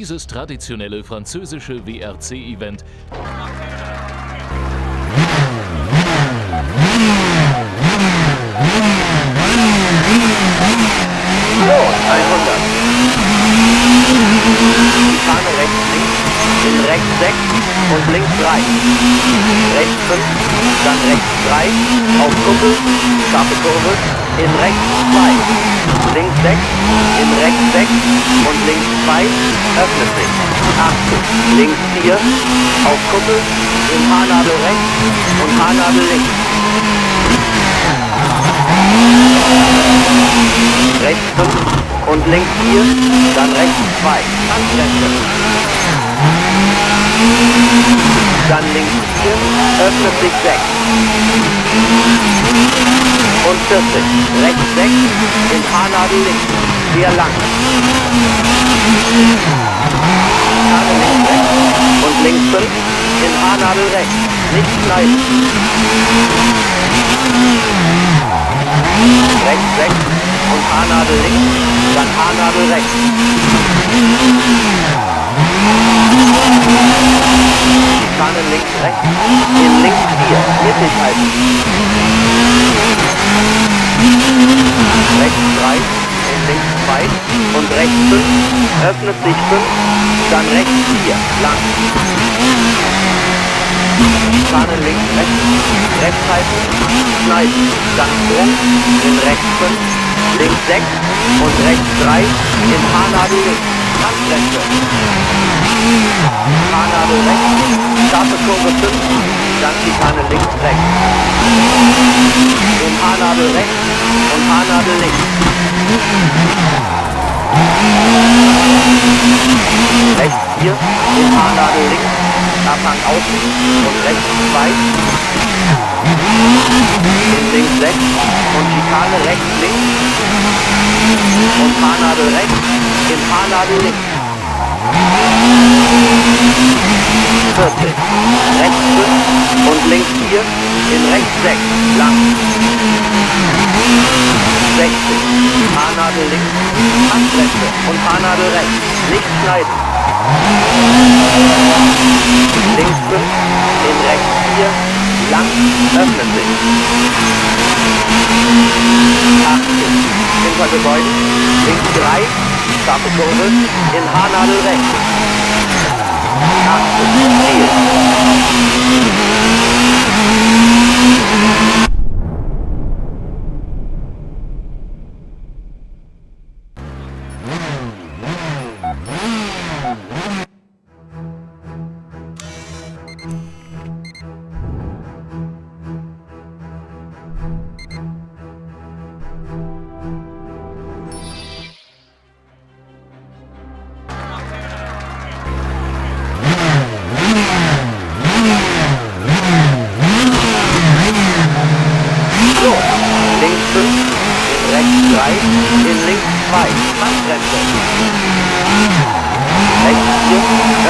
dieses traditionelle französische WRC-Event Los, 100. Fahne rechts, links, in rechts 6 und links 3. Rechts 5, dann rechts 3, auf Kuppel, scharfe Kurve, in rechts 2. Links 6, in rechts 6 und links 2, öffnet sich. 80, links 4, auf Kuppel, in Haarnadel rechts und Haarnadel links. Rechts 5 und links 4, dann rechts 2. Handbremse. Dann links 4, öffnet sich 6. Und 40, rechts 6, in Haarnadel links, sehr lang. Haare links 6 und links 5, in Haarnadel rechts, nicht schneiden. Rechts 6 und Haarnadel links, dann Haarnadel rechts. Fahne links rechts, in links 4, mittig halten. Rechts 3, in links 2 und rechts 5, öffnet sich 5, dann rechts 4, lang. Fahne links rechts, rechts halten, schneiden, dann Sprung, in rechts 5, links 6 und rechts 3, in Haarnadel links, Handbremse. Haarnadel rechts, scharfe Kurve 5, dann Schikane links rechts. In Haarnadel rechts und Haarnadel links. Rechts 4, in Haarnadel links, Abhang außen und rechts 2. In links 6 und Schikane rechts links. Und Haarnadel rechts, in Haarnadel links. 40, rechts 5 und links 4, in rechts 6, lang. 60, Haarnadel links, Handbremse und Haarnadel rechts, nicht schneiden. Links 5, in rechts 4, lang, öffnet sich. 80, hinter Gebäude, links 3, scharfe Kurve, in Haarnadel rechts. 80, Ziel. Links 5, in rechts 3, in links 2, Handbremse. Rechts 4,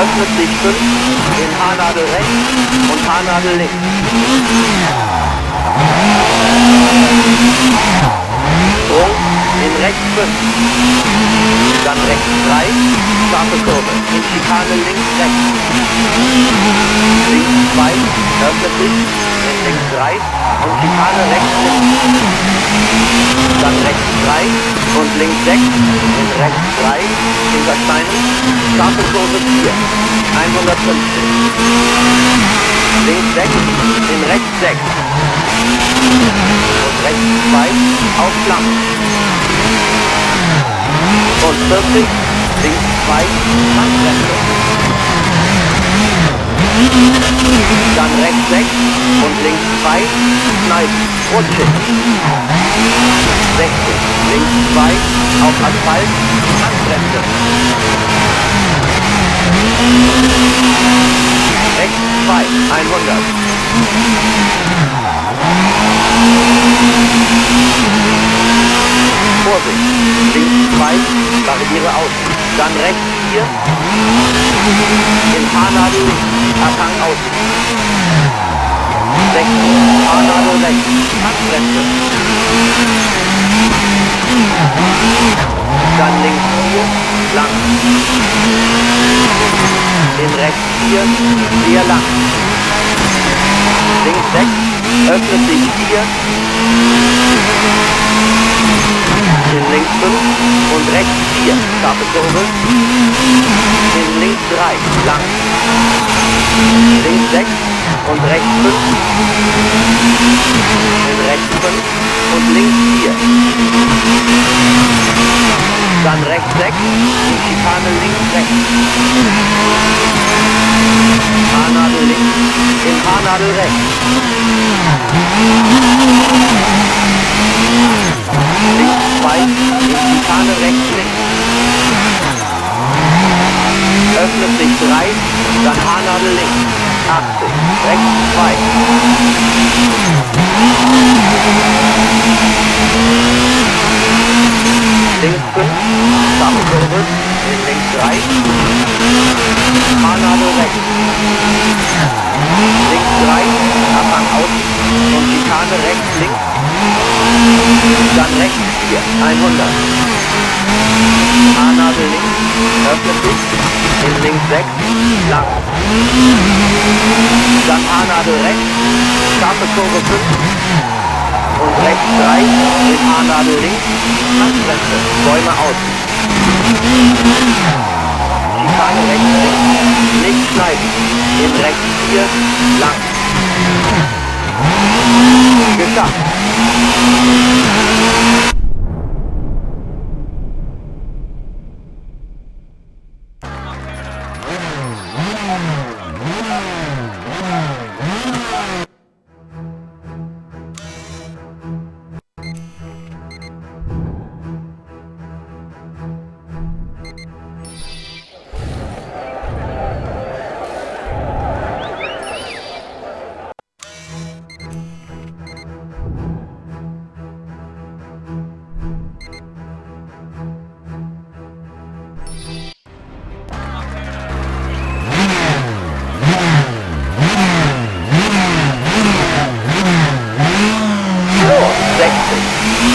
öffnet sich 5, in Haarnadel rechts und Haarnadel links. Sprung, in rechts 5. Dann rechts 3, scharfe Kurve, in Schikane links rechts. Links 2, öffnet sich, in links 3 und Schikane rechts links. Dann rechts 3 und links 6, in rechts 3, hinter Steinen, scharfe Kurve 4, 150. Links 6, in rechts 6. Und rechts 2, auf Flamm. Und 40, links 2, Handbremse. Dann rechts 6 und links 2, schneiden, rutschig. 60, links 2, auf Asphalt, Handbremse. Rechts 2, 100. Vorsicht, links 2, Barriere aus. Dann rechts 4, in Haarnadel links, Abhang außen. 60, Haarnadel rechts, Handbremse. dann links 4, lang. In rechts 4, sehr lang. Links 6, öffnet sich 4. In links 5 und rechts 4, scharfe Kurve. In links 3, lang. Links 6 und rechts 5. In rechts 5 und links 4. Dann rechts 6, die Schikane links rechts. Haarnadel links, in Haarnadel rechts. Links 2, in Schikane rechts links. Öffnet sich 3, dann Haarnadel links. 80, rechts 2. Links 5, scharfe Kurve, in links 3. Haarnadel rechts. Links 3, Abhang außen und Schikane rechts links. Dann rechts 4, 100. Haarnadel links, öffnet sich, in links 6, lang. Dann Haarnadel rechts, scharfe Kurve 5. Und rechts 3, in Haarnadel links, Handbremse, Bäume außen. Schikane rechts links, nicht schneiden, in rechts 4, lang. Geschafft.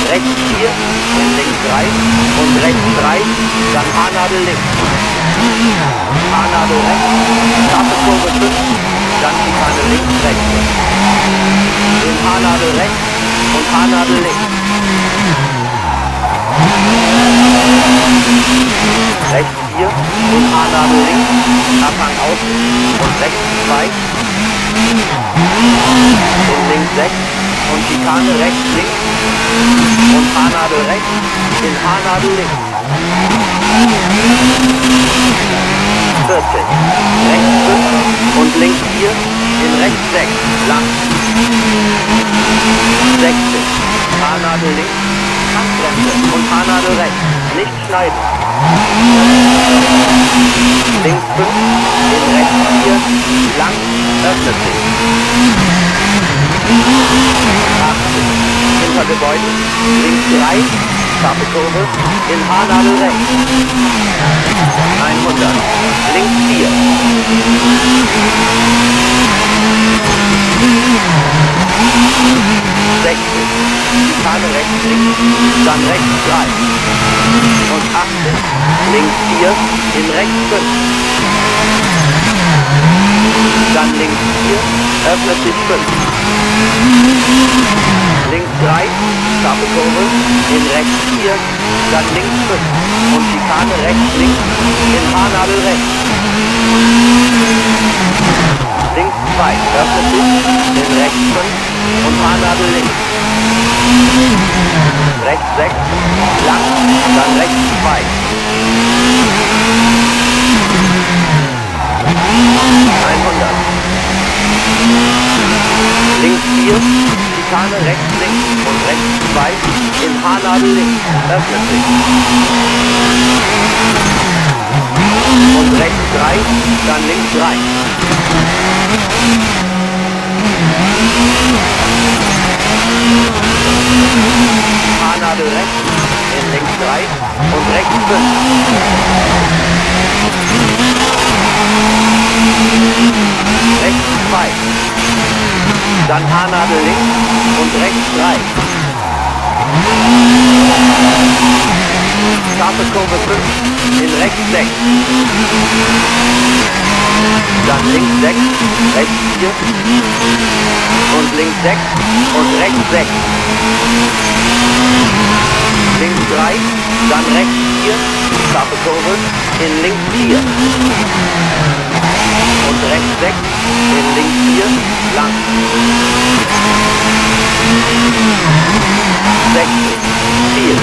Rechts 4, in links 3 und rechts 3, dann Haarnadel links. Haarnadel rechts, scharfe Kurve 5, dann Schikane links, rechts. In Haarnadel rechts und Haarnadel links. Rechts 4 und Haarnadel links, Abhang außen und rechts 2. In links 6 und Schikane rechts links. Und Haarnadel rechts, in Haarnadel links. 40, rechts 5 und links 4, in rechts 6, lang. 60, Haarnadel links, Handbremse und Haarnadel rechts, nicht schneiden. Links 5, in rechts 4, lang, öffnet sich. 80, hinter Gebäude, links 3, scharfe Kurve, in Haarnadel rechts. 100, links 4. 60, Schikane rechts links, dann rechts 3. Und 80, links 4, in rechts 5. Dann links 4, öffnet sich 5. Links 3, scharfe Kurve, in rechts 4, dann links 5. Und Schikane rechts links, in Haarnadel rechts. Links 2, öffnet sich, in rechts 5 und Haarnadel links. Rechts 6, lang, dann rechts 2. 100. Links 4, Schikane rechts links und rechts 2, in Haarnadel links, öffnet sich. Und rechts 3, dann links 3. Haarnadel rechts, in links 3 und rechts 5. Rechts 2. Dann Haarnadel links und rechts 3. scharfe Kurve 5, in rechts 6. Dann links 6, rechts 4 und links 6 und rechts 6. Links 3, dann rechts 4, scharfe Kurve, in links 4. Und rechts 6, in links 4, lang. 60, Ziel.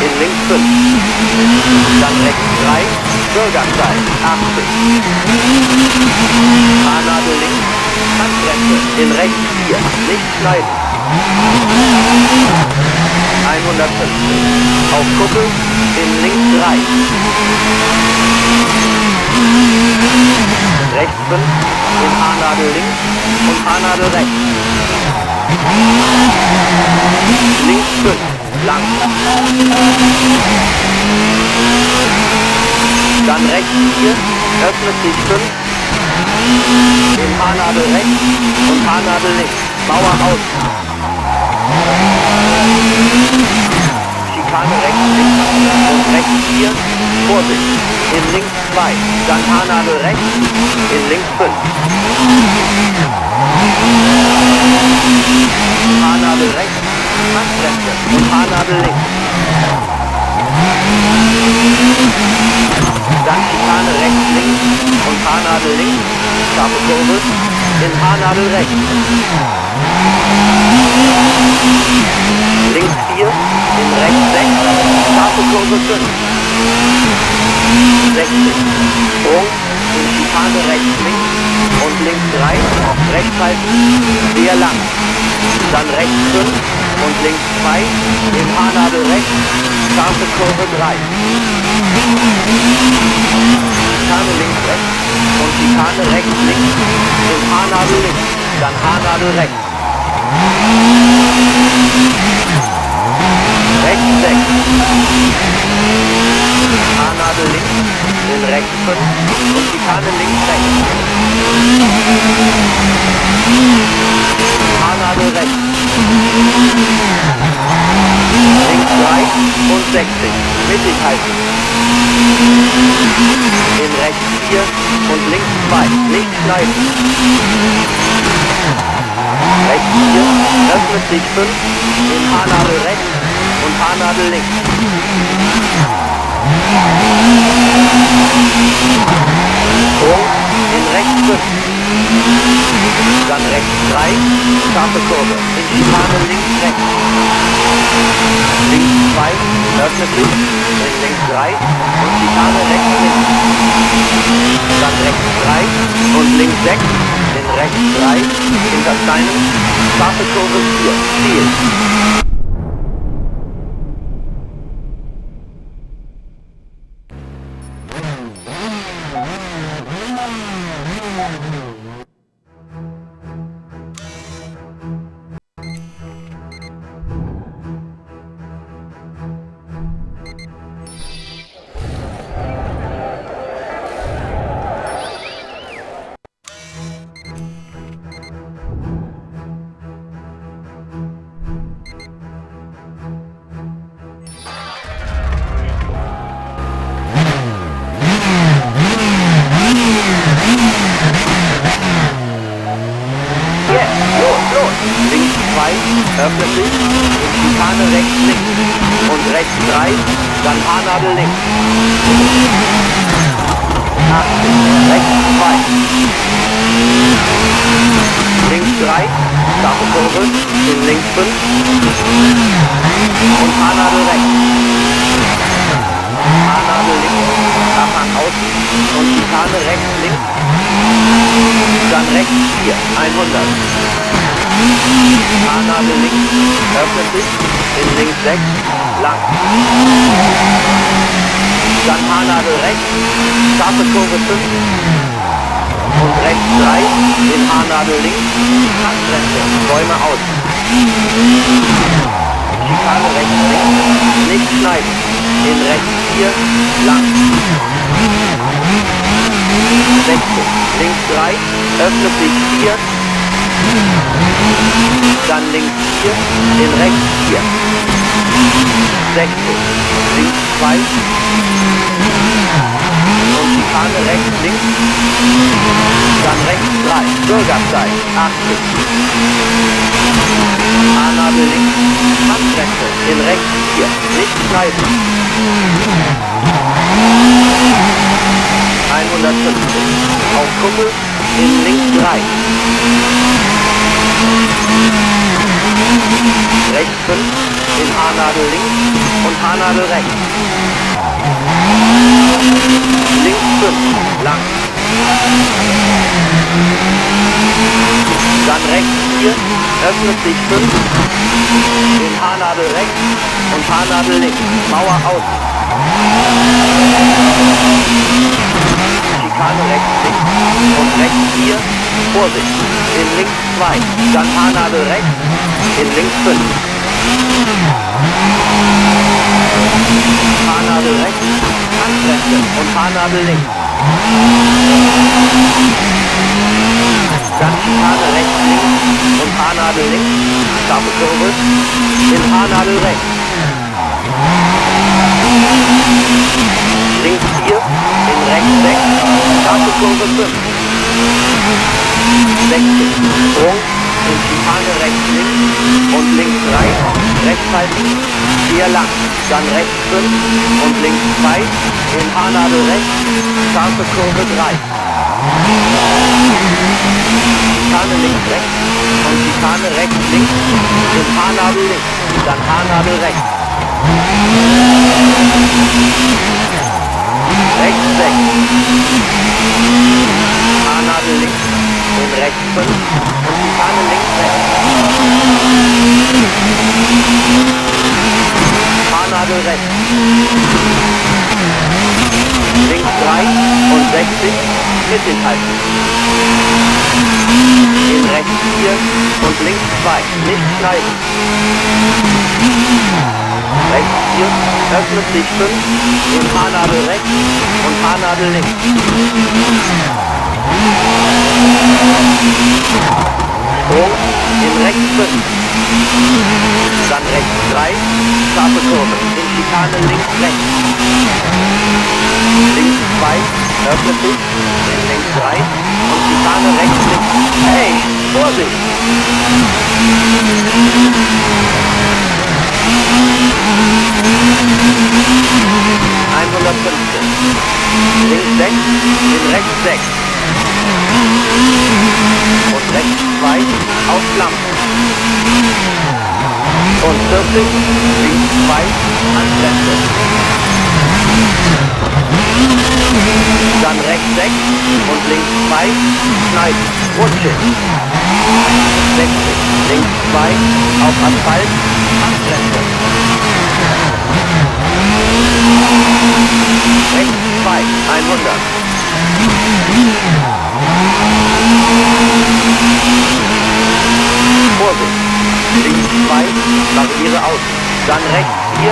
In links 5, dann rechts 3, Bürgerzeit 80, Haarnadel links, Handbremse, in rechts 4, nicht schneiden, 150, auf Kuppel, in links 3, rechts 5, in Haarnadel links und Haarnadel rechts, links 5, lang. Dann rechts 4, öffnet sich 5, in Haarnadel rechts und Haarnadel links, Mauer aus. Schikane rechts links und rechts 4, Vorsicht, in links 2, dann Haarnadel rechts, in links 5. Haarnadel rechts, Handbremse und Haarnadel links. Dann Schikane rechts links und Haarnadel links, scharfe Kurve, in Haarnadel rechts. Links 4, in rechts 6, scharfe Kurve 5. 60, Sprung, in Schikane rechts links und links 3, rechts halten, sehr lang. Dann rechts 5 und links 2, in Haarnadel rechts, scharfe Kurve 3. Schikane links rechts und Schikane rechts links, in Haarnadel links, dann Haarnadel rechts. Rechts 6. Haarnadel links, in rechts 5 und Schikane links rechts. Haarnadel rechts. Links 3 und 60. Mittig halten. In rechts 4 und links 2. Nicht schneiden. Rechts 4, öffnet sich 5, in Haarnadel rechts und Haarnadel links. Sprung, in rechts 5. Dann rechts 3, scharfe Kurve, in Schikane links rechts. Links 2, öffnet sich, in links 3 und Schikane rechts links. Dann rechts 3 und links 6, in rechts 3, hinter Steinen, scharfe Kurve 4, Ziel. Öffnet sich, in Schikane rechts links und rechts 3, dann Haarnadel links. 80, rechts 2. Links 3, scharfe Kurve, in links 5 und Haarnadel rechts. Haarnadel links, Abhang außen und Schikane rechts links, dann rechts 4, 100. Haarnadel links, öffnet sich, in links 6, lang. Dann Haarnadel rechts, scharfe Kurve 5 und rechts 3, in Haarnadel links, Handbremse, Bäume aus. Schikane rechts links, nicht schneiden, in rechts 4, lang. 60, links 3, öffnet sich 4, dann links 4, in rechts 4. 60, links 2 und Schikane rechts links, dann rechts 3, Bürgersteig, 80. Haarnadel links, Handbremse, in rechts 4, nicht schneiden. 150, auf Kuppel, in links 3. Rechts 5, in Haarnadel links und Haarnadel rechts. Links 5, lang. Dann rechts 4, öffnet sich 5, in Haarnadel rechts und Haarnadel links, Mauer aus. Schikane rechts links und rechts 4, Vorsicht, in links 2, dann Haarnadel rechts, in links 5. Haarnadel rechts, Handbremse und Haarnadel links. Dann Schikane rechts links und Haarnadel links, scharfe Kurve, in Haarnadel rechts. Links 4, in rechts 6, scharfe Kurve 5. 60, Sprung, in Schikane rechts links und links 3, rechts halten, 4 lang, dann rechts 5 und links 2, in Haarnadel rechts, scharfe Kurve 3. Schikane links rechts und Schikane rechts links, in Haarnadel links, dann Haarnadel rechts. Rechts 6. Haarnadel links und rechts 5 und Schikane links rechts. Haarnadel rechts. Links 3 und 60, mittig halten. In rechts 4 und links 2, nicht schneiden. Rechts 4, öffnet sich 5, in Haarnadel rechts und Haarnadel links. Sprung, in rechts 5. Dann rechts 3, scharfe Kurve, in Schikane links rechts. Links 2, öffnet sich, in links 3 und Schikane rechts links. Hey, Vorsicht! 115. Links 6, in rechts 6. Und rechts 2, auf Lampe. Und 40, links 2, Handbremse. Dann rechts 6 und links 2, schneiden, rutschen. 60, links 2, auf Asphalt, Handbremse. Rechts 2, 100. Vorsicht, links 2, Barriere aus. Dann rechts 4,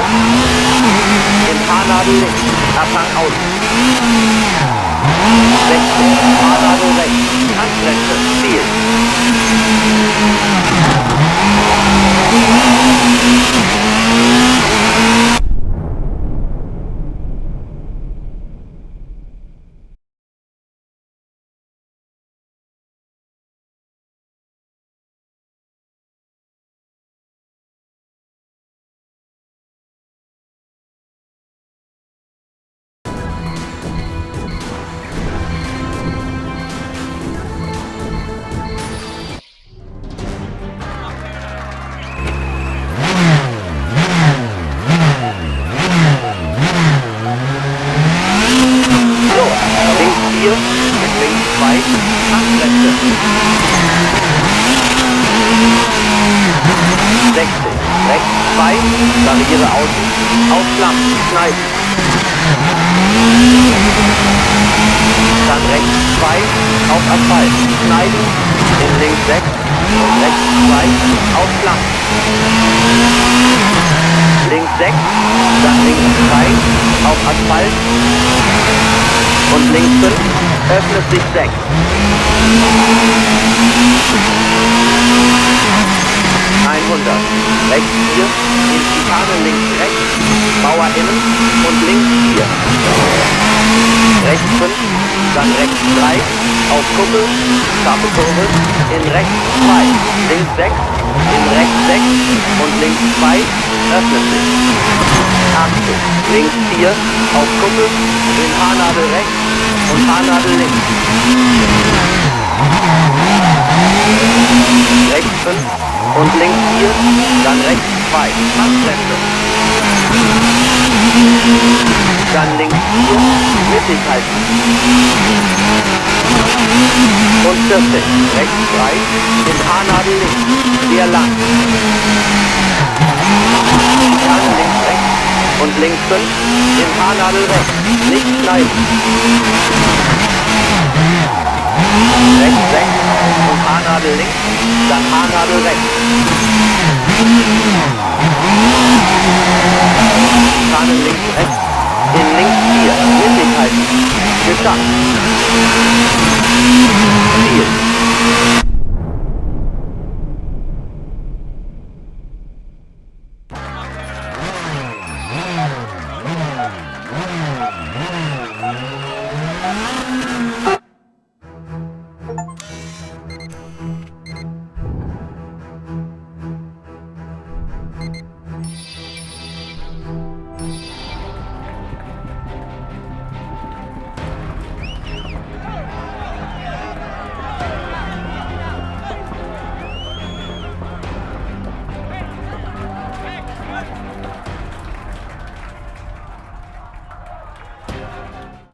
in Haarnadel links, Abhang aus. 60, Haarnadel rechts, Handbremse, Ziel. Links 2, Handbremse. 60, rechts 2, Barriere außen, auf Schlamm, schneiden. Dann rechts 2, auf Asphalt, schneiden, in links 6 und rechts 2, auf Schlamm. Links 6, dann links 3, auf Asphalt und links 5, öffnet sich 6. 100, rechts 4, in Schikane links rechts, Mauer innen und links 4. Rechts 5, dann rechts 3, auf Kuppel, scharfe Kurve, in rechts 2, links 6, in rechts 6 und links 2, öffnet sich. 80, links 4, auf Kuppel, in Haarnadel rechts und Haarnadel links. Rechts 5 und links 4, dann rechts 2, Machtkräfte. Dann links 4, mittig halten. Und 40, rechts 3, in Haarnadel links, sehr lang. Dann links rechts und links 5, in Haarnadel rechts, nicht schneiden. Rechts 6 und Haarnadel links, dann Haarnadel rechts. Schikane links rechts, in links 4, mittig halten. Geschafft. Ziel.